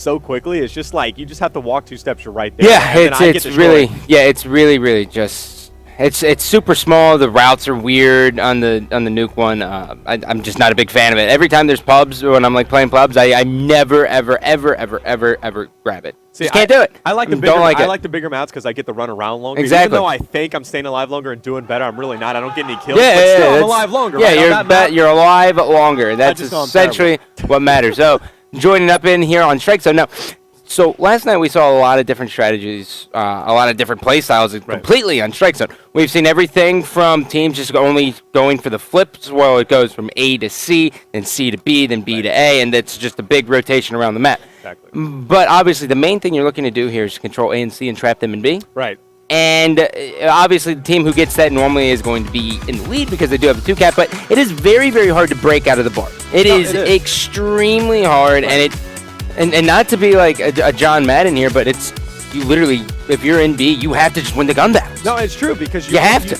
so quickly. It's just like you just have to walk 2 steps, you're right there. Yeah, it's really just it's super small. The routes are weird on the nuke one. I'm just not a big fan of it. Every time there's pubs, when I'm like playing pubs, I never ever grab it. See, just can't do it. I like the bigger. I like the bigger maps because I get to run around longer. Exactly. Even though I think I'm staying alive longer and doing better, I'm really not. I don't get any kills. Yeah, but still, yeah, I'm alive longer. Yeah, right? you're alive longer. That's essentially what matters. So joining up in here on Strikezone now. So last night we saw a lot of different strategies, a lot of different play styles completely on Strikezone. We've seen everything from teams just only going for the flips, well, it goes from A to C, then C to B, then B to A, and it's just a big rotation around the map. Exactly. But obviously the main thing you're looking to do here is control A and C and trap them in B. Right. And obviously the team who gets that normally is going to be in the lead because they do have a 2-cap, but it is very, very hard to break out of the bar. It is extremely hard, and And not to be like a John Madden here, but it's you literally, if you're in B, you have to just win the gun battles. No, it's true because you have to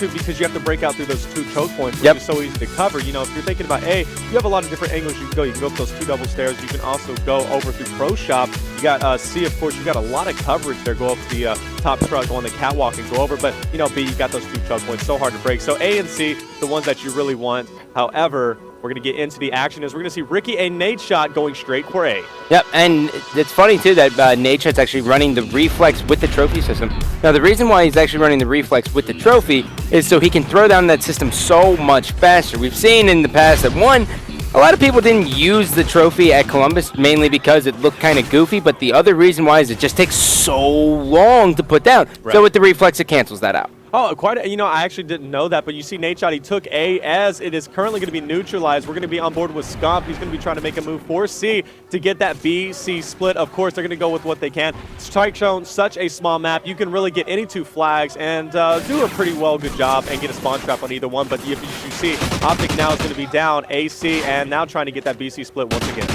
because you have to break out through those 2 choke points, which is so easy to cover. You know, if you're thinking about A, you have a lot of different angles you can go. You can go up those 2 double stairs. You can also go over through Pro Shop. You got C, of course. You got a lot of coverage there. Go up the top truck, go on the catwalk, and go over. But you know, B, you got those 2 choke points. So hard to break. So A and C, the ones that you really want. However, we're going to get into the action as we're going to see Ricky a nade shot going straight for A. Yep, and it's funny, too, that nade shot's actually running the reflex with the trophy system. Now, the reason why he's actually running the reflex with the trophy is so he can throw down that system so much faster. We've seen in the past that, one, a lot of people didn't use the trophy at Columbus, mainly because it looked kind of goofy, but the other reason why is it just takes so long to put down. Right. So with the reflex, it cancels that out. Oh, you know, I actually didn't know that, but you see nade shot, he took A as it is currently going to be neutralized. We're going to be on board with Scomp. He's going to be trying to make a move for C to get that B-C split. Of course, they're going to go with what they can. Strikezone, such a small map. You can really get any 2 flags and do a pretty good job and get a spawn trap on either one. But if you see, Optic now is going to be down AC and now trying to get that B-C split once again.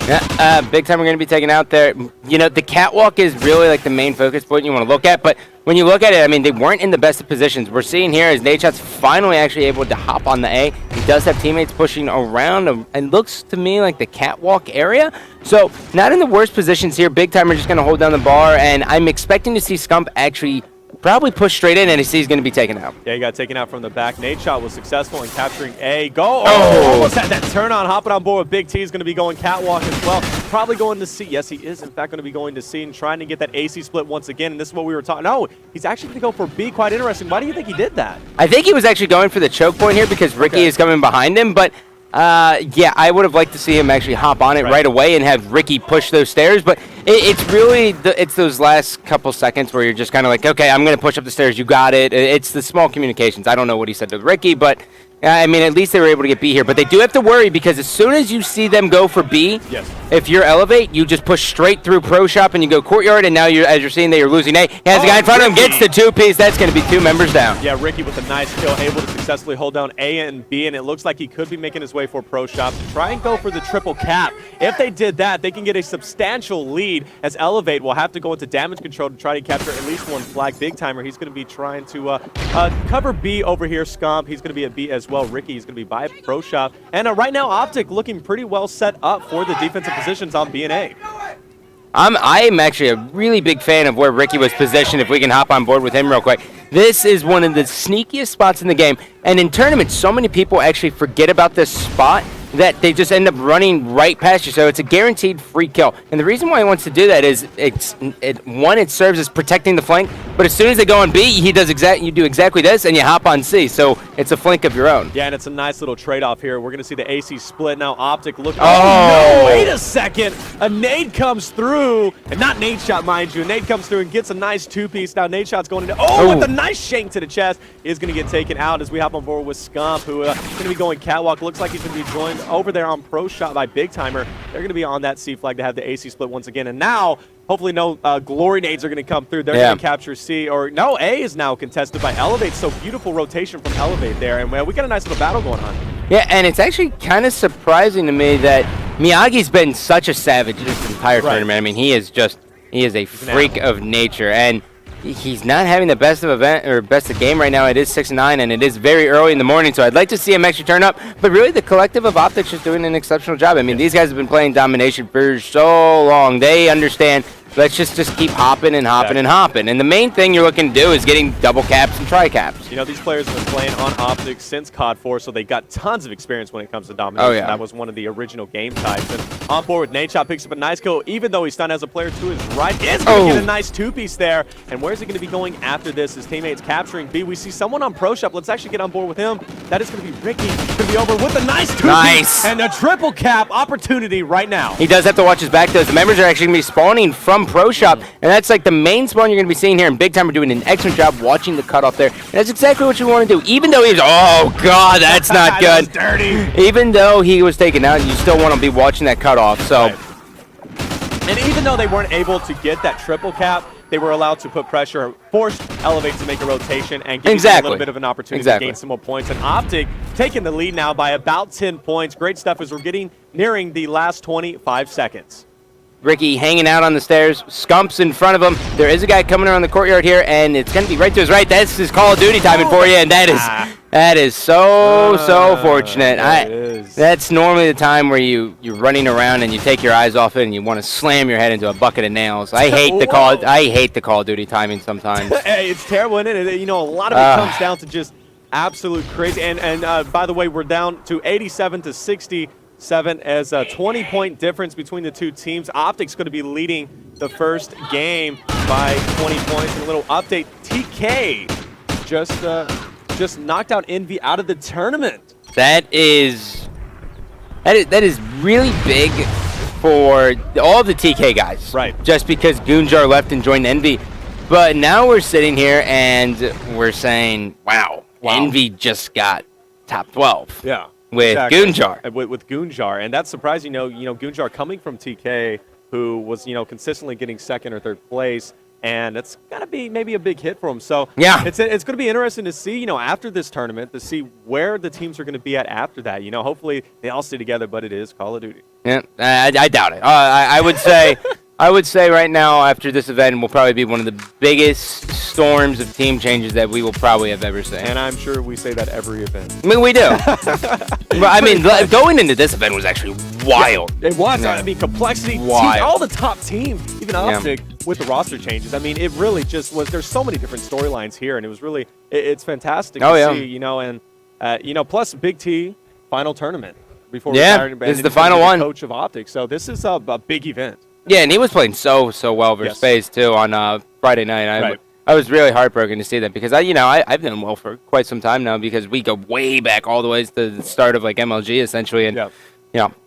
Yeah, big time we're going to be taking out there. You know, the catwalk is really like the main focus point you want to look at, but when you look at it, I mean, they weren't in the best of positions. We're seeing here is Nadeshot's finally actually able to hop on the A. He does have teammates pushing around, and looks to me like the catwalk area. So, not in the worst positions here. Big time are just going to hold down the bar, and I'm expecting to see Scump actually probably push straight in, and he's going to be taken out. Yeah, he got taken out from the back. Nade shot was successful in capturing A. Almost had that turn on. Hopping on board with Big T is going to be going catwalk as well. Probably going to C. Yes, he is, in fact, going to be going to C and trying to get that AC split once again. And this is what we were talking. No, he's actually going to go for B. Quite interesting. Why do you think he did that? I think he was actually going for the choke point here because Ricky is coming behind him, but yeah, I would have liked to see him actually hop on it right away and have Ricky push those stairs, but it's really it's those last couple seconds where you're just kind of like, okay, I'm going to push up the stairs, you got it. It's the small communications. I don't know what he said to Ricky, but I mean, at least they were able to get B here, but they do have to worry because as soon as you see them go for B, if you're eLevate, you just push straight through Pro Shop and you go courtyard, and now as you're seeing that you're losing A. He has a guy in front of him, gets the 2-piece. That's going to be 2 members down. Yeah, Ricky with a nice kill, able to successfully hold down A and B, and it looks like he could be making his way for Pro Shop to try and go for the triple cap. If they did that, they can get a substantial lead as eLevate will have to go into damage control to try to capture at least 1 flag. Big timer, he's going to be trying to cover B over here. Scomp, he's going to be at B as well. Ricky is going to be by Pro Shop. And right now, Optic looking pretty well set up for the defensive positions on B and A. I am actually a really big fan of where Ricky was positioned, if we can hop on board with him real quick. This is one of the sneakiest spots in the game. And in tournaments, so many people actually forget about this spot that they just end up running right past you. So it's a guaranteed free kill. And the reason why he wants to do that is, one, it serves as protecting the flank, but as soon as they go on B, you do exactly this, and you hop on C. So it's a flank of your own. Yeah, and it's a nice little trade-off here. We're going to see the AC split. Now Optic looking. Oh, no, wait a second. A nade comes through, and not nade shot, mind you. A nade comes through and gets a nice 2-piece. Now nade shot's going into, with a nice shank to the chest, is going to get taken out as we hop on board with Scump, who is going to be going catwalk. Looks like he's going to be joined over there on Pro Shot by Big Timer. They're going to be on that C flag to have the AC split once again. And now, hopefully no glory nades are going to come through. They're going to capture C. Or no, A is now contested by eLevate. So beautiful rotation from eLevate there. And we got a nice little battle going on. Yeah, and it's actually kind of surprising to me that Miyagi's been such a savage this entire tournament. I mean, he is a freak of nature. And he's not having the best of game right now. It is 6-9, and it is very early in the morning, so I'd like to see him actually turn up. But really, the collective of Optics is doing an exceptional job. I mean, these guys have been playing Domination for so long. They understand. Let's just keep hopping and hopping and hopping. And the main thing you're looking to do is getting double caps and tri-caps. You know, these players have been playing on Optic since COD 4, so they got tons of experience when it comes to Domination. Oh, yeah. That was one of the original game types. And on board with Nadeshot, picks up a nice kill, even though he's stunned as a player to his right. Is going to get a nice two-piece there. And where's he going to be going after this? His teammates capturing B. We see someone on Pro Shop. Let's actually get on board with him. That is going to be Ricky. Going to be over with a nice two-piece. And a triple cap opportunity right now. He does have to watch his back, though. The members are actually going to be spawning from Pro Shop. And that's like the main spawn you're going to be seeing here. And Big Time are doing an excellent job watching the cutoff there. And that's exactly what you want to do. Even though he's, oh God, that's not good. That's dirty. Even though he was taken out, you still want to be watching that cutoff. So, And even though they weren't able to get that triple cap, they were allowed to put pressure, force eLevate to make a rotation, and give you a little bit of an opportunity to gain some more points. And Optic taking the lead now by about 10 points. Great stuff as we're nearing the last 25 seconds. Ricky hanging out on the stairs, Scumps in front of him. There is a guy coming around the courtyard here, and it's going to be right to his right. That's his Call of Duty timing for you, and that is so fortunate. That's normally the time where you're running around and you take your eyes off it and you want to slam your head into a bucket of nails. I hate the Call of Duty timing sometimes. Hey, it's terrible, isn't it? You know, a lot of it comes down to just absolute crazy. And by the way, we're down to 87 to 67 as a 20-point difference between the two teams. Optic's going to be leading the first game by 20 points. And a little update: TK just knocked out Envy out of the tournament. That is really big for all the TK guys. Right. Just because Goonjar left and joined Envy. But now we're sitting here and we're saying, wow. Envy just got top 12. Yeah. With Goonjar. With Goonjar. And that's surprising, Goonjar coming from TK, who was, consistently getting second or third place. And it's got to be maybe a big hit for him. So yeah, it's going to be interesting to see, after this tournament, to see where the teams are going to be at after that. Hopefully they all stay together, but it is Call of Duty. Yeah, I doubt it. I would say right now, after this event, will probably be one of the biggest storms of team changes that we will probably have ever seen. And I'm sure we say that every event. I mean, we do. But, I mean, going into this event was actually wild. Yeah, it was. Yeah. I mean, complexity. Wild. All the top teams, even Optic, with the roster changes. I mean, it really just was. There's so many different storylines here, and it was really, it's fantastic to see, and, plus Big T, final tournament. Before retiring, this is the final one. Coach of Optic. So this is a big event. Yeah, and he was playing so well versus FaZe too on Friday night. I was really heartbroken to see that because I've done well for quite some time now because we go way back all the way to the start of like MLG essentially, and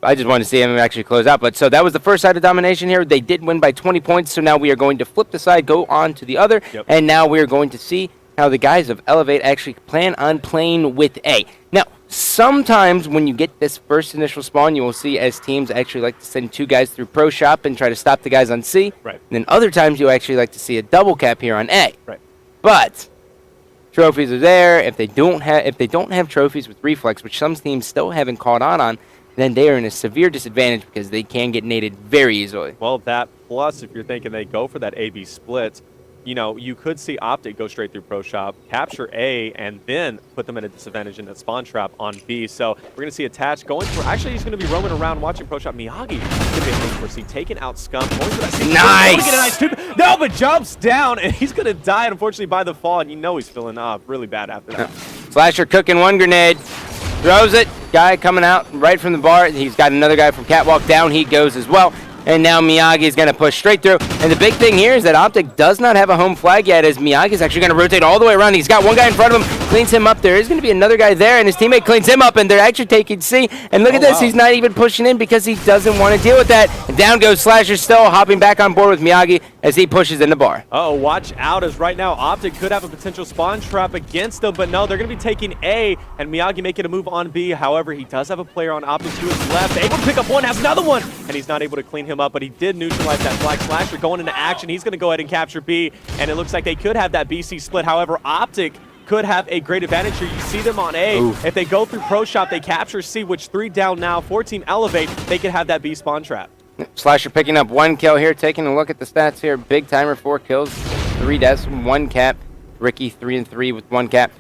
I just wanted to see him actually close out. But so that was the first side of Domination here. They did win by 20 points, so now we are going to flip the side, go on to the other, and now we are going to see how the guys of eLevate actually plan on playing with A. Now, sometimes when you get this first initial spawn, you will see as teams actually like to send two guys through Pro Shop and try to stop the guys on C. Right. And then other times you actually like to see a double cap here on A. Right. But trophies are there. If they don't have trophies with reflex, which some teams still haven't caught on, then they are in a severe disadvantage because they can get naded very easily. Well, that plus if you're thinking they go for that AB split, you could see Optic go straight through Pro Shop, capture A, and then put them at a disadvantage in that spawn trap on B. So we're going to see Attach going for, actually he's going to be roaming around watching Pro Shop. Miyagi going to be looking for C, taking out Scum, going for that C. Nice! No, but jumps down, and he's going to die, unfortunately, by the fall, and he's feeling really bad after that. Slasher cooking one grenade, throws it, guy coming out right from the bar. He's got another guy from Catwalk, down he goes as well. And now Miyagi is going to push straight through. And the big thing here is that Optic does not have a home flag yet, as Miyagi is actually going to rotate all the way around. He's got one guy in front of him, cleans him up. There is going to be another guy there, and his teammate cleans him up, and they're actually taking C. And look at this. Wow. He's not even pushing in because he doesn't want to deal with that. And down goes Slasher, still hopping back on board with Miyagi as he pushes in the bar. Oh, watch out, as right now Optic could have a potential spawn trap against them, but no, they're going to be taking A, and Miyagi making a move on B. However, he does have a player on Optic to his left, able to pick up one, has another one, and he's not able to clean him up, but he did neutralize that flag. Slasher going into action. He's going to go ahead and capture B, and it looks like they could have that BC split. However, Optic could have a great advantage here. You see them on A. Oof. If they go through Pro Shop, they capture C, which 3 down now, 4-team eLevate, they could have that B spawn trap. Slasher picking up 1 kill here, taking a look at the stats here. Big timer, 4 kills. 3 deaths, 1 cap. Ricky 3 and 3 with 1 cap.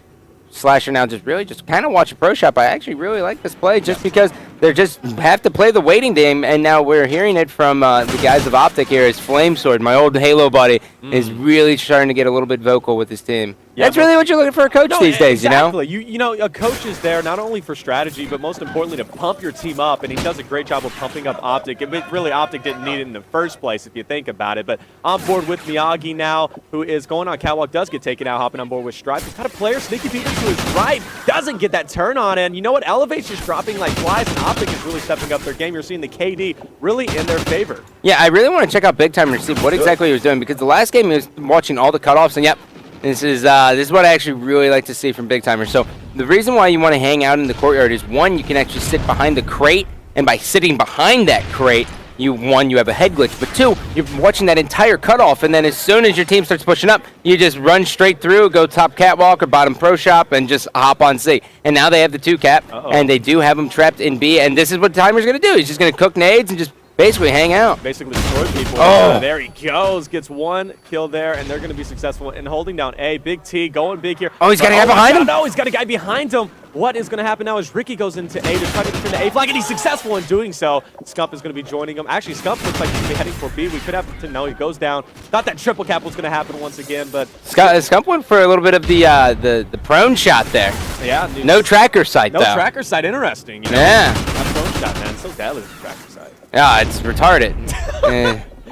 Slasher now just kind of watch a pro shop. I actually really like this play just because they just have to play the waiting game, and now we're hearing it from the guys of Optic here as Flamesword, my old Halo buddy, is really starting to get a little bit vocal with his team. Yeah, that's really what you're looking for a coach these days, exactly. You know, a coach is there not only for strategy, but most importantly to pump your team up, and he does a great job of pumping up Optic. Really, Optic didn't need it in the first place, if you think about it. But on board with Miyagi now, who is going on catwalk, does get taken out, hopping on board with Stripe. He's got a player sneaky peek to his right, doesn't get that turn on, and you know what? eLevate's just dropping like flies, and Optic is really stepping up their game. You're seeing the KD really in their favor. Yeah, I really want to check out Big Timer to see what exactly he was doing, because the last game he was watching all the cutoffs, and yep, this is what I actually really like to see from Big Timer. So the reason why you want to hang out in the courtyard is, one, you can actually sit behind the crate, and by sitting behind that crate, you have a head glitch, but 2, you're watching that entire cutoff, and then as soon as your team starts pushing up, you just run straight through, go top catwalk or bottom pro shop, and just hop on C. And now they have the 2 cap, and they do have him trapped in B, and this is what Timer's going to do. He's just going to cook nades and just basically hang out. Basically destroy people. There he goes. Gets 1 kill there, and they're going to be successful in holding down A. Big T going big here. Oh, he's got a guy behind him? No, he's got a guy behind him. What is going to happen now is Ricky goes into A to try to defend the A flag, and he's successful in doing so. Scump is going to be joining him. Actually, Scump looks like he's heading for B. We could have to know he goes down. Thought that triple cap was going to happen once again, but Scump went for a little bit of the prone shot there. Yeah. Dude, no tracker sight, though. No tracker sight. Interesting. You know? Yeah. That prone shot, man. So deadly with the tracker sight. Yeah, it's retarded.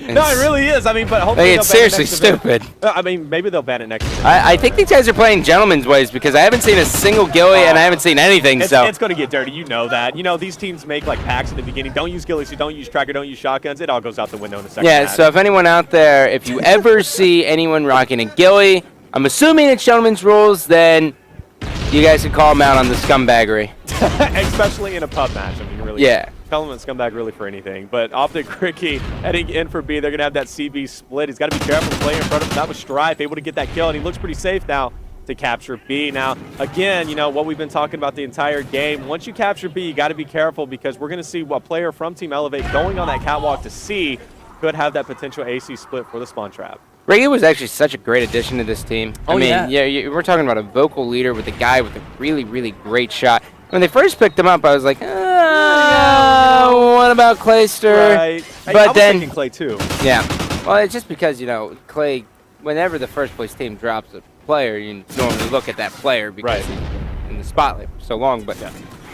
No, it really is. I mean, but hopefully it's seriously stupid. I mean, maybe they'll ban it next year. I think these guys are playing gentleman's ways, because I haven't seen a single Gilly and I haven't seen anything. It's going to get dirty. You know that. You know, these teams make like packs in the beginning. Don't use Gillies. Don't use tracker. Don't use shotguns. It all goes out the window in a second. Yeah, so if anyone out there, if you ever see anyone rocking a Gilly, I'm assuming it's gentleman's rules, then you guys can call them out on the scumbaggery. Especially in a pub match. I mean, really. Yeah. Tell him to come back really for anything. But Optic Ricky heading in for B. They're going to have that CB split. He's got to be careful to play in front of him. That was Stripe, able to get that kill, and he looks pretty safe now to capture B. Now, again, you know, what we've been talking about the entire game, once you capture B, you got to be careful, because we're going to see what player from Team eLevate going on that catwalk to C could have that potential AC split for the spawn trap. Ricky was actually such a great addition to this team. I mean, yeah, we're talking about a vocal leader with a guy with a really, really great shot. When they first picked him up, I was like, what about Clayster? Right. But I was then thinking Clay too. Yeah. Well, it's just because, you know, Clay, whenever the first place team drops a player, you normally look at that player because he's in the spotlight for so long. But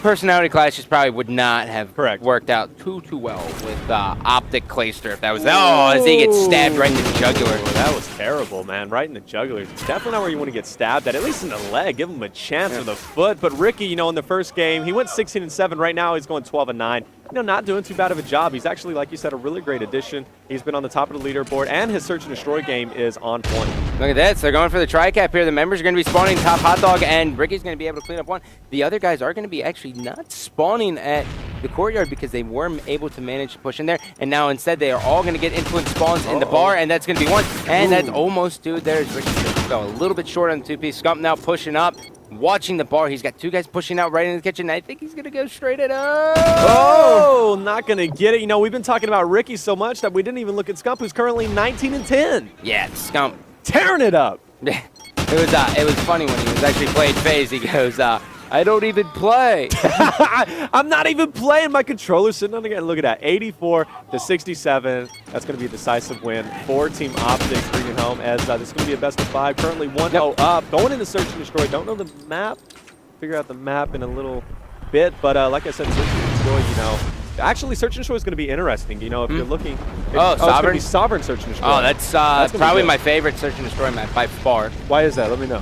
personality clashes probably would not have worked out too well with Optic Clayster if that was as he gets stabbed right in the jugular. Oh, that was terrible, man. Right in the jugular. It's definitely not where you want to get stabbed at least in the leg. Give him a chance with the foot. But Ricky, you know, in the first game, he went 16-7. Right now, he's going 12-9. You know, not doing too bad of a job. He's actually, like you said, a really great addition. He's been on the top of the leaderboard, and his search and destroy game is on point. Look at that. So they're going for the tri-cap here. The members are going to be spawning top hot dog, and Ricky's going to be able to clean up 1. The other guys are going to be actually not spawning at the courtyard because they weren't able to manage to push in there, and now instead they are all going to get influence spawns in the bar, and that's going to be 1. And that's almost, dude, there's Ricky. Fell a little bit short on the 2-piece. Scump now pushing up. Watching the bar, he's got 2 guys pushing out right in the kitchen. I think he's going to go straight at Oh, not going to get it. You know, we've been talking about Ricky so much that we didn't even look at Scump, who's currently 19-10. Yeah, Scump. Tearing it up. It was funny when he was actually playing FaZe. He goes, I don't even play. I'm not even playing. My controller's sitting on the game. Look at that, 84-67. That's going to be a decisive win for Team Optic, bringing home as this is going to be a best of 5. Currently 1-0 up. Going into search and destroy. Don't know the map. Figure out the map in a little bit. But like I said, search and destroy, you know. Actually, search and destroy is going to be interesting. You know, if you're looking. Sovereign? It's going to be Sovereign search and destroy. Oh, that's probably my favorite search and destroy map by far. Why is that? Let me know.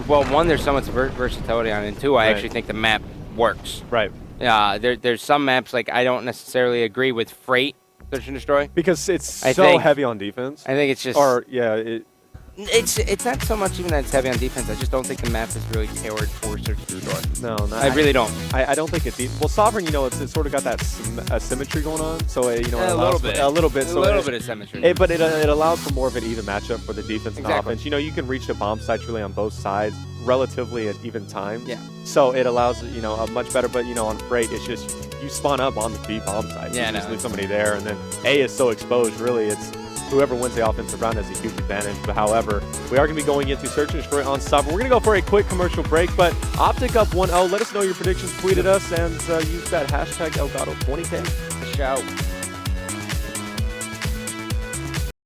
Well, 1, there's so much versatility on it, and 2, I actually think the map works. Right. There's some maps like I don't necessarily agree with Freight search and destroy because it's so heavy on defense. I think it's just It's not so much even that it's heavy on defense. I just don't think the map is really tailored for search and destroy. No, I really don't. I don't think it's well, Sovereign. You know, it's sort of got that symmetry going on. So you know, a little bit of symmetry. But it allows for more of an even matchup for the defense and offense. You know, you can reach the bomb sites really on both sides relatively at even times. Yeah. So it allows a much better. But you know, on Freight, it's just you spawn up on the B bomb site. Yeah, you just leave somebody there, and then A is so exposed. Really, it's whoever wins the offensive round has a huge advantage. But however, we are going to be going into Search and Destroy on Stop. We're going to go for a quick commercial break, but Optic up 1-0. Let us know your predictions. Tweet at us and use that hashtag Elgato20K. Shout.